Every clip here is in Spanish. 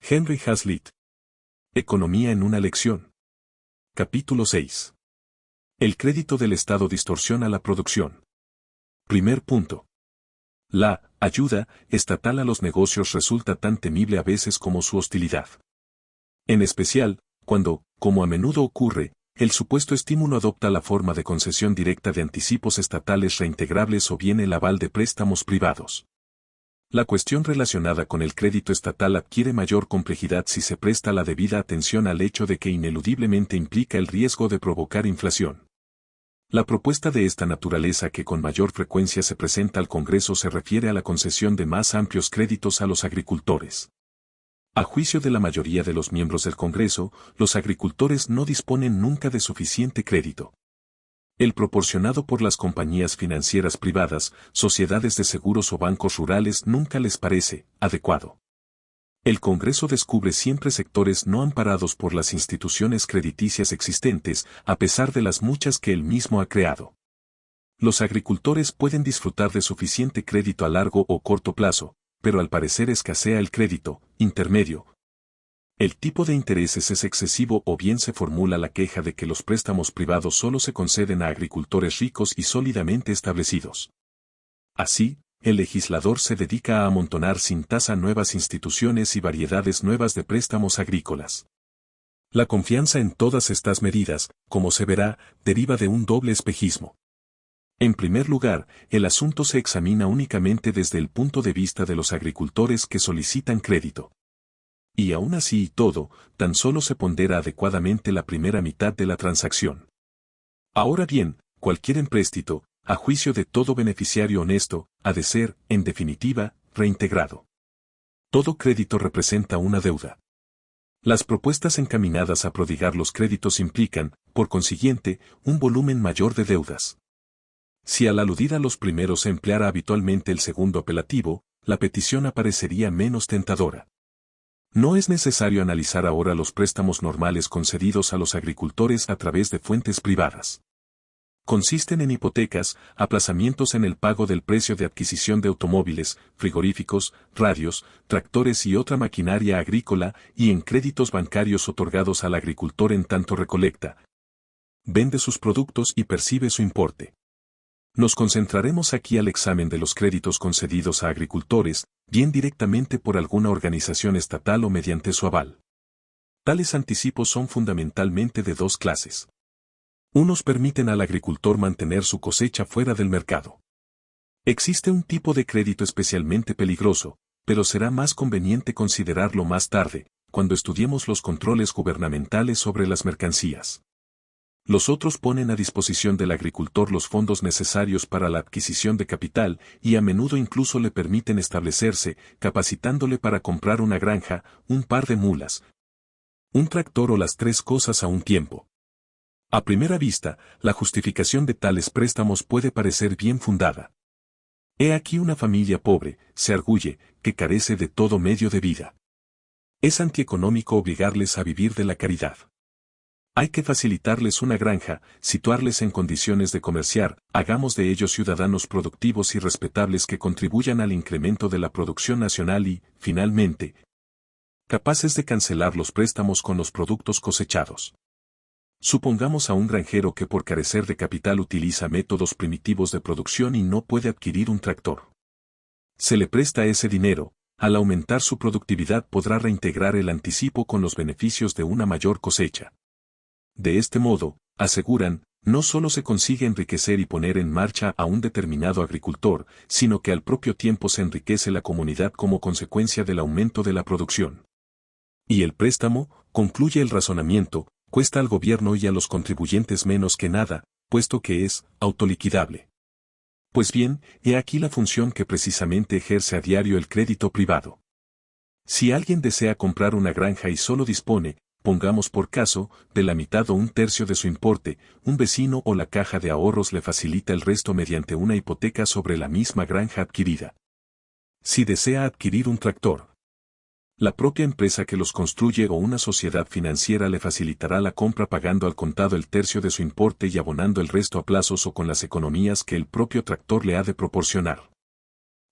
Henry Hazlitt. Economía en una lección. Capítulo 6. El crédito del Estado distorsiona la producción. Primer punto. La ayuda estatal a los negocios resulta tan temible a veces como su hostilidad. En especial, cuando, como a menudo ocurre, el supuesto estímulo adopta la forma de concesión directa de anticipos estatales reintegrables o bien el aval de préstamos privados. La cuestión relacionada con el crédito estatal adquiere mayor complejidad si se presta la debida atención al hecho de que ineludiblemente implica el riesgo de provocar inflación. La propuesta de esta naturaleza que con mayor frecuencia se presenta al Congreso se refiere a la concesión de más amplios créditos a los agricultores. A juicio de la mayoría de los miembros del Congreso, los agricultores no disponen nunca de suficiente crédito. El proporcionado por las compañías financieras privadas, sociedades de seguros o bancos rurales nunca les parece adecuado. El Congreso descubre siempre sectores no amparados por las instituciones crediticias existentes, a pesar de las muchas que él mismo ha creado. Los agricultores pueden disfrutar de suficiente crédito a largo o corto plazo, pero al parecer escasea el crédito intermedio. El tipo de intereses es excesivo o bien se formula la queja de que los préstamos privados solo se conceden a agricultores ricos y sólidamente establecidos. Así, el legislador se dedica a amontonar sin tasa nuevas instituciones y variedades nuevas de préstamos agrícolas. La confianza en todas estas medidas, como se verá, deriva de un doble espejismo. En primer lugar, el asunto se examina únicamente desde el punto de vista de los agricultores que solicitan crédito. Y aún así y todo, tan solo se pondera adecuadamente la primera mitad de la transacción. Ahora bien, cualquier empréstito, a juicio de todo beneficiario honesto, ha de ser, en definitiva, reintegrado. Todo crédito representa una deuda. Las propuestas encaminadas a prodigar los créditos implican, por consiguiente, un volumen mayor de deudas. Si al aludir a los primeros se empleara habitualmente el segundo apelativo, la petición aparecería menos tentadora. No es necesario analizar ahora los préstamos normales concedidos a los agricultores a través de fuentes privadas. Consisten en hipotecas, aplazamientos en el pago del precio de adquisición de automóviles, frigoríficos, radios, tractores y otra maquinaria agrícola y en créditos bancarios otorgados al agricultor en tanto recolecta, vende sus productos y percibe su importe. Nos concentraremos aquí al examen de los créditos concedidos a agricultores, bien directamente por alguna organización estatal o mediante su aval. Tales anticipos son fundamentalmente de dos clases. Unos permiten al agricultor mantener su cosecha fuera del mercado. Existe un tipo de crédito especialmente peligroso, pero será más conveniente considerarlo más tarde, cuando estudiemos los controles gubernamentales sobre las mercancías. Los otros ponen a disposición del agricultor los fondos necesarios para la adquisición de capital y a menudo incluso le permiten establecerse, capacitándole para comprar una granja, un par de mulas, un tractor o las tres cosas a un tiempo. A primera vista, la justificación de tales préstamos puede parecer bien fundada. He aquí una familia pobre, se arguye, que carece de todo medio de vida. Es antieconómico obligarles a vivir de la caridad. Hay que facilitarles una granja, situarles en condiciones de comerciar, hagamos de ellos ciudadanos productivos y respetables que contribuyan al incremento de la producción nacional y, finalmente, capaces de cancelar los préstamos con los productos cosechados. Supongamos a un granjero que por carecer de capital utiliza métodos primitivos de producción y no puede adquirir un tractor. Se le presta ese dinero, al aumentar su productividad podrá reintegrar el anticipo con los beneficios de una mayor cosecha. De este modo, aseguran, no solo se consigue enriquecer y poner en marcha a un determinado agricultor, sino que al propio tiempo se enriquece la comunidad como consecuencia del aumento de la producción. Y el préstamo, concluye el razonamiento, cuesta al gobierno y a los contribuyentes menos que nada, puesto que es autoliquidable. Pues bien, he aquí la función que precisamente ejerce a diario el crédito privado. Si alguien desea comprar una granja y solo dispone, pongamos por caso, de la mitad o un tercio de su importe, un vecino o la caja de ahorros le facilita el resto mediante una hipoteca sobre la misma granja adquirida. Si desea adquirir un tractor, la propia empresa que los construye o una sociedad financiera le facilitará la compra pagando al contado el tercio de su importe y abonando el resto a plazos o con las economías que el propio tractor le ha de proporcionar.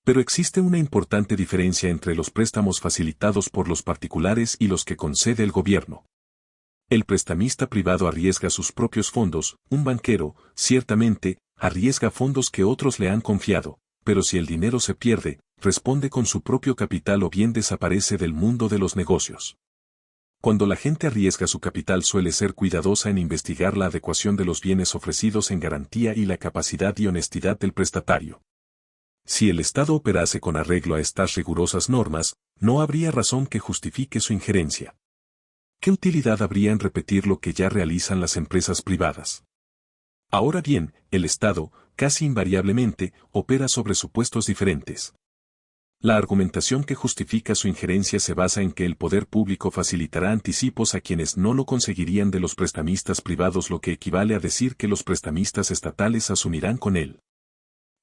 Pero existe una importante diferencia entre los préstamos facilitados por los particulares y los que concede el gobierno. El prestamista privado arriesga sus propios fondos, un banquero, ciertamente, arriesga fondos que otros le han confiado, pero si el dinero se pierde, responde con su propio capital o bien desaparece del mundo de los negocios. Cuando la gente arriesga su capital suele ser cuidadosa en investigar la adecuación de los bienes ofrecidos en garantía y la capacidad y honestidad del prestatario. Si el Estado operase con arreglo a estas rigurosas normas, no habría razón que justifique su injerencia. ¿Qué utilidad habría en repetir lo que ya realizan las empresas privadas? Ahora bien, el Estado, casi invariablemente, opera sobre supuestos diferentes. La argumentación que justifica su injerencia se basa en que el poder público facilitará anticipos a quienes no lo conseguirían de los prestamistas privados, lo que equivale a decir que los prestamistas estatales asumirán con él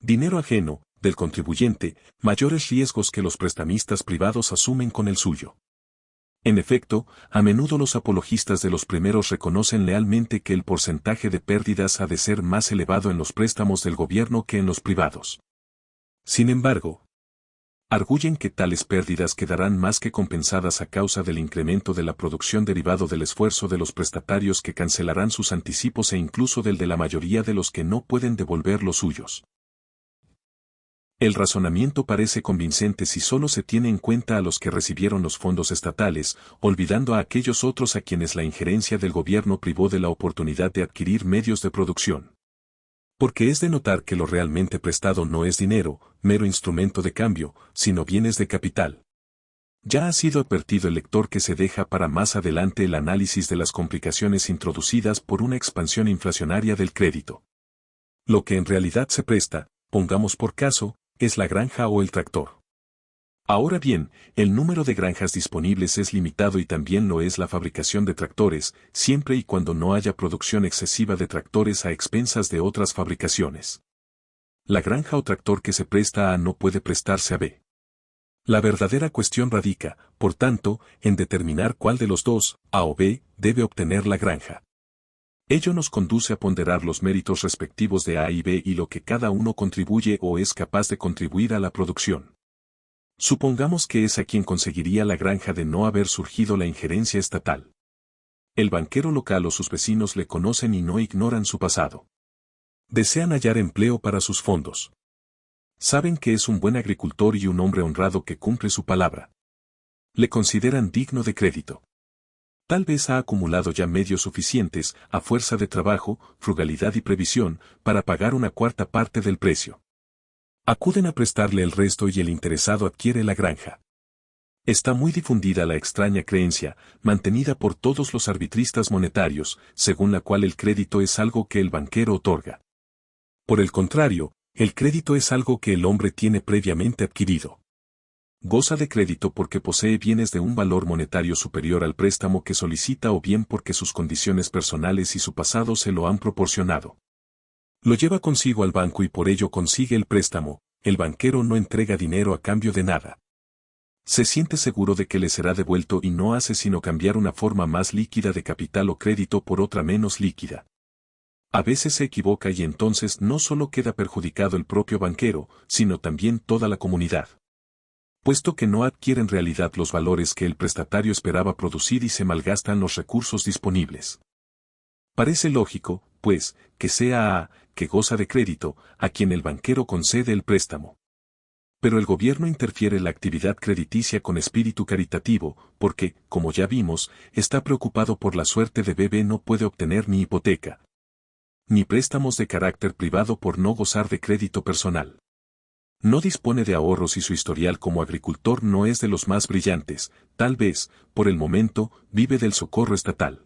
dinero ajeno, del contribuyente, mayores riesgos que los prestamistas privados asumen con el suyo. En efecto, a menudo los apologistas de los primeros reconocen lealmente que el porcentaje de pérdidas ha de ser más elevado en los préstamos del gobierno que en los privados. Sin embargo, arguyen que tales pérdidas quedarán más que compensadas a causa del incremento de la producción derivado del esfuerzo de los prestatarios, que cancelarán sus anticipos e incluso del de la mayoría de los que no pueden devolver los suyos. El razonamiento parece convincente si solo se tiene en cuenta a los que recibieron los fondos estatales, olvidando a aquellos otros a quienes la injerencia del gobierno privó de la oportunidad de adquirir medios de producción. Porque es de notar que lo realmente prestado no es dinero, mero instrumento de cambio, sino bienes de capital. Ya ha sido advertido el lector que se deja para más adelante el análisis de las complicaciones introducidas por una expansión inflacionaria del crédito. Lo que en realidad se presta, pongamos por caso, es la granja o el tractor. Ahora bien, el número de granjas disponibles es limitado y también lo es la fabricación de tractores, siempre y cuando no haya producción excesiva de tractores a expensas de otras fabricaciones. La granja o tractor que se presta a A no puede prestarse a B. La verdadera cuestión radica, por tanto, en determinar cuál de los dos, A o B, debe obtener la granja. Ello nos conduce a ponderar los méritos respectivos de A y B y lo que cada uno contribuye o es capaz de contribuir a la producción. Supongamos que es a quien conseguiría la granja de no haber surgido la injerencia estatal. El banquero local o sus vecinos le conocen y no ignoran su pasado. Desean hallar empleo para sus fondos. Saben que es un buen agricultor y un hombre honrado que cumple su palabra. Le consideran digno de crédito. Tal vez ha acumulado ya medios suficientes, a fuerza de trabajo, frugalidad y previsión, para pagar una cuarta parte del precio. Acuden a prestarle el resto y el interesado adquiere la granja. Está muy difundida la extraña creencia, mantenida por todos los arbitristas monetarios, según la cual el crédito es algo que el banquero otorga. Por el contrario, el crédito es algo que el hombre tiene previamente adquirido. Goza de crédito porque posee bienes de un valor monetario superior al préstamo que solicita o bien porque sus condiciones personales y su pasado se lo han proporcionado. Lo lleva consigo al banco y por ello consigue el préstamo. El banquero no entrega dinero a cambio de nada. Se siente seguro de que le será devuelto y no hace sino cambiar una forma más líquida de capital o crédito por otra menos líquida. A veces se equivoca y entonces no solo queda perjudicado el propio banquero, sino también toda la comunidad. Puesto que no adquiere en realidad los valores que el prestatario esperaba producir y se malgastan los recursos disponibles. Parece lógico, pues, que sea A, que goza de crédito, a quien el banquero concede el préstamo. Pero el gobierno interfiere en la actividad crediticia con espíritu caritativo, porque, como ya vimos, está preocupado por la suerte de B. No puede obtener ni hipoteca, ni préstamos de carácter privado por no gozar de crédito personal. No dispone de ahorros y su historial como agricultor no es de los más brillantes, tal vez, por el momento, vive del socorro estatal.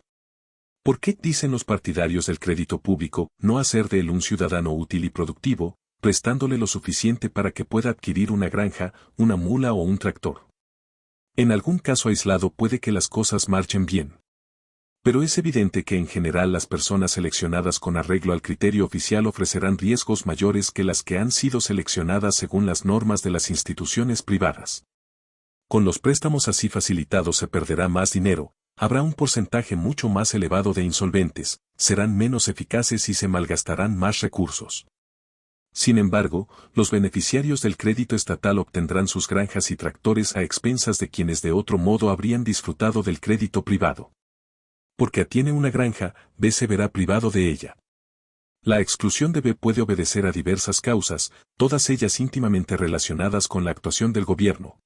¿Por qué dicen los partidarios del crédito público no hacer de él un ciudadano útil y productivo, prestándole lo suficiente para que pueda adquirir una granja, una mula o un tractor? En algún caso aislado puede que las cosas marchen bien. Pero es evidente que en general las personas seleccionadas con arreglo al criterio oficial ofrecerán riesgos mayores que las que han sido seleccionadas según las normas de las instituciones privadas. Con los préstamos así facilitados se perderá más dinero, habrá un porcentaje mucho más elevado de insolventes, serán menos eficaces y se malgastarán más recursos. Sin embargo, los beneficiarios del crédito estatal obtendrán sus granjas y tractores a expensas de quienes de otro modo habrían disfrutado del crédito privado. Porque A tiene una granja, B se verá privado de ella. La exclusión de B puede obedecer a diversas causas, todas ellas íntimamente relacionadas con la actuación del gobierno.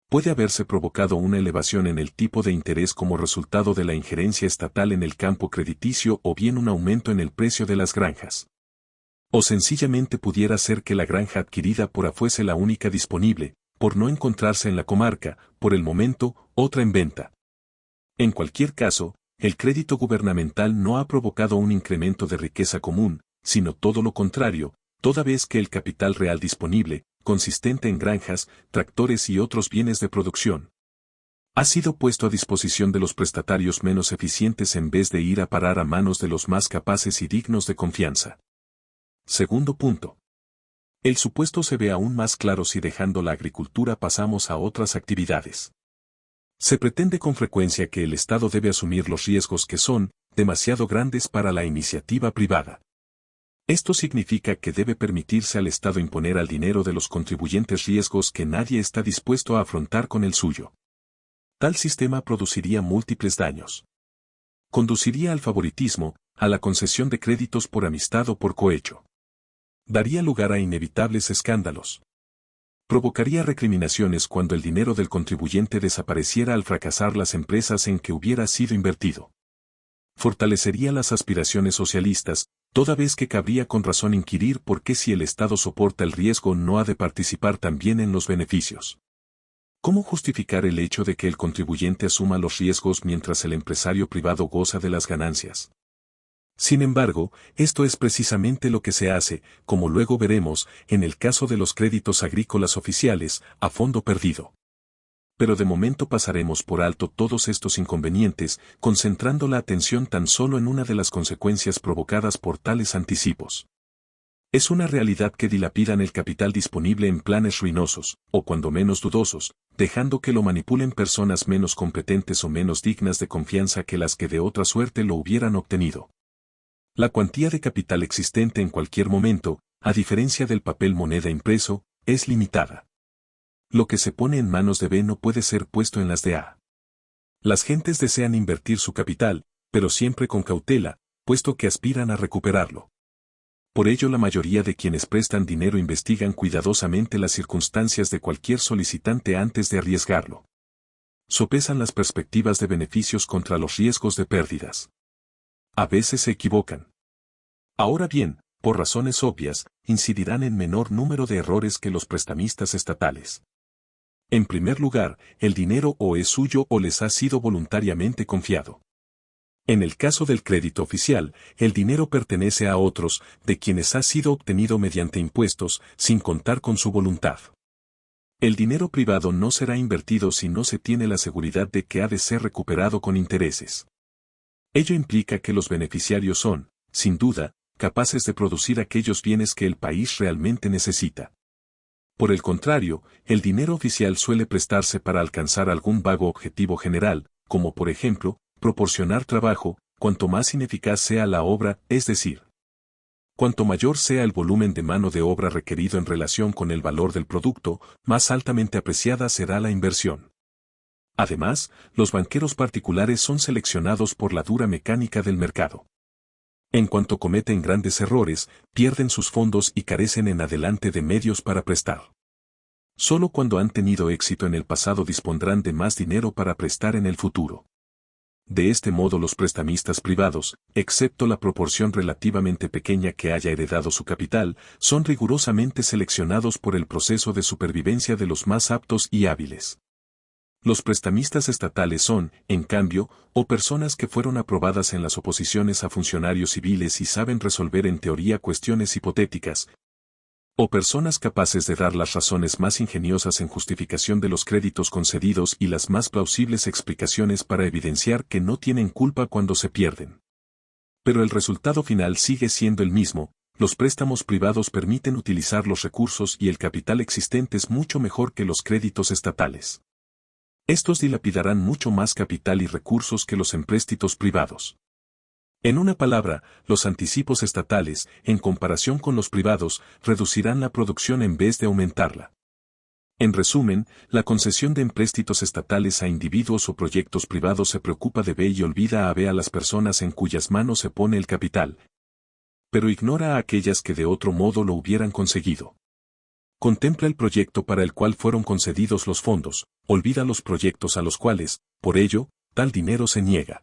Puede haberse provocado una elevación en el tipo de interés como resultado de la injerencia estatal en el campo crediticio o bien un aumento en el precio de las granjas. O sencillamente pudiera ser que la granja adquirida por A fuese la única disponible, por no encontrarse en la comarca, por el momento, otra en venta. En cualquier caso, el crédito gubernamental no ha provocado un incremento de riqueza común, sino todo lo contrario, toda vez que el capital real disponible, consistente en granjas, tractores y otros bienes de producción, ha sido puesto a disposición de los prestatarios menos eficientes en vez de ir a parar a manos de los más capaces y dignos de confianza. Segundo punto. El supuesto se ve aún más claro si dejando la agricultura pasamos a otras actividades. Se pretende con frecuencia que el Estado debe asumir los riesgos que son demasiado grandes para la iniciativa privada. Esto significa que debe permitirse al Estado imponer al dinero de los contribuyentes riesgos que nadie está dispuesto a afrontar con el suyo. Tal sistema produciría múltiples daños. Conduciría al favoritismo, a la concesión de créditos por amistad o por cohecho. Daría lugar a inevitables escándalos. Provocaría recriminaciones cuando el dinero del contribuyente desapareciera al fracasar las empresas en que hubiera sido invertido. Fortalecería las aspiraciones socialistas, toda vez que cabría con razón inquirir por qué si el Estado soporta el riesgo no ha de participar también en los beneficios. ¿Cómo justificar el hecho de que el contribuyente asuma los riesgos mientras el empresario privado goza de las ganancias? Sin embargo, esto es precisamente lo que se hace, como luego veremos, en el caso de los créditos agrícolas oficiales, a fondo perdido. Pero de momento pasaremos por alto todos estos inconvenientes, concentrando la atención tan solo en una de las consecuencias provocadas por tales anticipos. Es una realidad que dilapidan el capital disponible en planes ruinosos, o cuando menos dudosos, dejando que lo manipulen personas menos competentes o menos dignas de confianza que las que de otra suerte lo hubieran obtenido. La cuantía de capital existente en cualquier momento, a diferencia del papel moneda impreso, es limitada. Lo que se pone en manos de B no puede ser puesto en las de A. Las gentes desean invertir su capital, pero siempre con cautela, puesto que aspiran a recuperarlo. Por ello la mayoría de quienes prestan dinero investigan cuidadosamente las circunstancias de cualquier solicitante antes de arriesgarlo. Sopesan las perspectivas de beneficios contra los riesgos de pérdidas. A veces se equivocan. Ahora bien, por razones obvias, incidirán en menor número de errores que los prestamistas estatales. En primer lugar, el dinero o es suyo o les ha sido voluntariamente confiado. En el caso del crédito oficial, el dinero pertenece a otros, de quienes ha sido obtenido mediante impuestos, sin contar con su voluntad. El dinero privado no será invertido si no se tiene la seguridad de que ha de ser recuperado con intereses. Ello implica que los beneficiarios son, sin duda, capaces de producir aquellos bienes que el país realmente necesita. Por el contrario, el dinero oficial suele prestarse para alcanzar algún vago objetivo general, como por ejemplo, proporcionar trabajo, cuanto más ineficaz sea la obra, es decir, cuanto mayor sea el volumen de mano de obra requerido en relación con el valor del producto, más altamente apreciada será la inversión. Además, los banqueros particulares son seleccionados por la dura mecánica del mercado. En cuanto cometen grandes errores, pierden sus fondos y carecen en adelante de medios para prestar. Solo cuando han tenido éxito en el pasado dispondrán de más dinero para prestar en el futuro. De este modo los prestamistas privados, excepto la proporción relativamente pequeña que haya heredado su capital, son rigurosamente seleccionados por el proceso de supervivencia de los más aptos y hábiles. Los prestamistas estatales son, en cambio, o personas que fueron aprobadas en las oposiciones a funcionarios civiles y saben resolver en teoría cuestiones hipotéticas, o personas capaces de dar las razones más ingeniosas en justificación de los créditos concedidos y las más plausibles explicaciones para evidenciar que no tienen culpa cuando se pierden. Pero el resultado final sigue siendo el mismo: los préstamos privados permiten utilizar los recursos y el capital existentes mucho mejor que los créditos estatales. Estos dilapidarán mucho más capital y recursos que los empréstitos privados. En una palabra, los anticipos estatales, en comparación con los privados, reducirán la producción en vez de aumentarla. En resumen, la concesión de empréstitos estatales a individuos o proyectos privados se preocupa de B y olvida a B a las personas en cuyas manos se pone el capital, pero ignora a aquellas que de otro modo lo hubieran conseguido. Contempla el proyecto para el cual fueron concedidos los fondos, olvida los proyectos a los cuales, por ello, tal dinero se niega.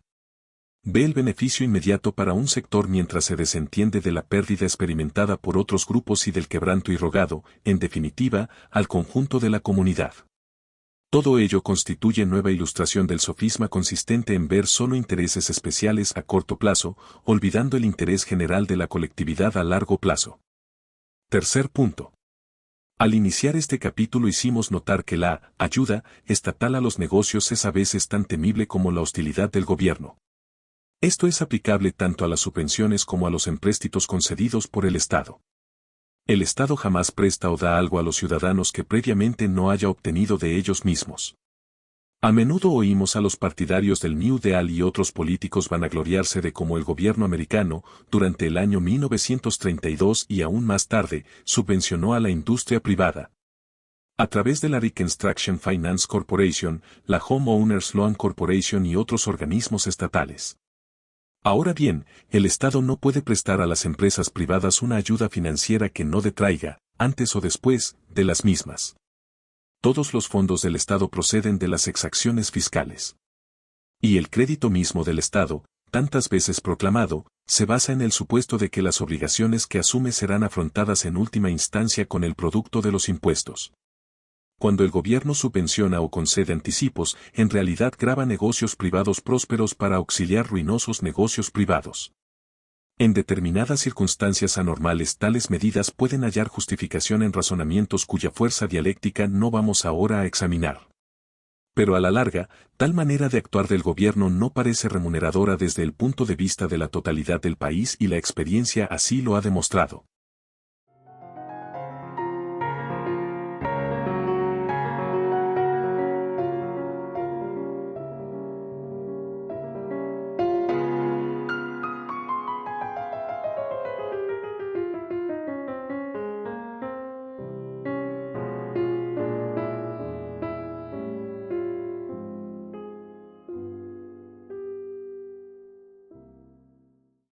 Ve el beneficio inmediato para un sector mientras se desentiende de la pérdida experimentada por otros grupos y del quebranto irrogado, en definitiva, al conjunto de la comunidad. Todo ello constituye nueva ilustración del sofisma consistente en ver solo intereses especiales a corto plazo, olvidando el interés general de la colectividad a largo plazo. Tercer punto. Al iniciar este capítulo hicimos notar que la ayuda estatal a los negocios es a veces tan temible como la hostilidad del gobierno. Esto es aplicable tanto a las subvenciones como a los empréstitos concedidos por el Estado. El Estado jamás presta o da algo a los ciudadanos que previamente no haya obtenido de ellos mismos. A menudo oímos a los partidarios del New Deal y otros políticos vanagloriarse de cómo el gobierno americano, durante el año 1932 y aún más tarde, subvencionó a la industria privada. A través de la Reconstruction Finance Corporation, la Homeowners Loan Corporation y otros organismos estatales. Ahora bien, el Estado no puede prestar a las empresas privadas una ayuda financiera que no detraiga, antes o después, de las mismas. Todos los fondos del Estado proceden de las exacciones fiscales. Y el crédito mismo del Estado, tantas veces proclamado, se basa en el supuesto de que las obligaciones que asume serán afrontadas en última instancia con el producto de los impuestos. Cuando el gobierno subvenciona o concede anticipos, en realidad grava negocios privados prósperos para auxiliar ruinosos negocios privados. En determinadas circunstancias anormales tales medidas pueden hallar justificación en razonamientos cuya fuerza dialéctica no vamos ahora a examinar. Pero a la larga, tal manera de actuar del gobierno no parece remuneradora desde el punto de vista de la totalidad del país y la experiencia así lo ha demostrado.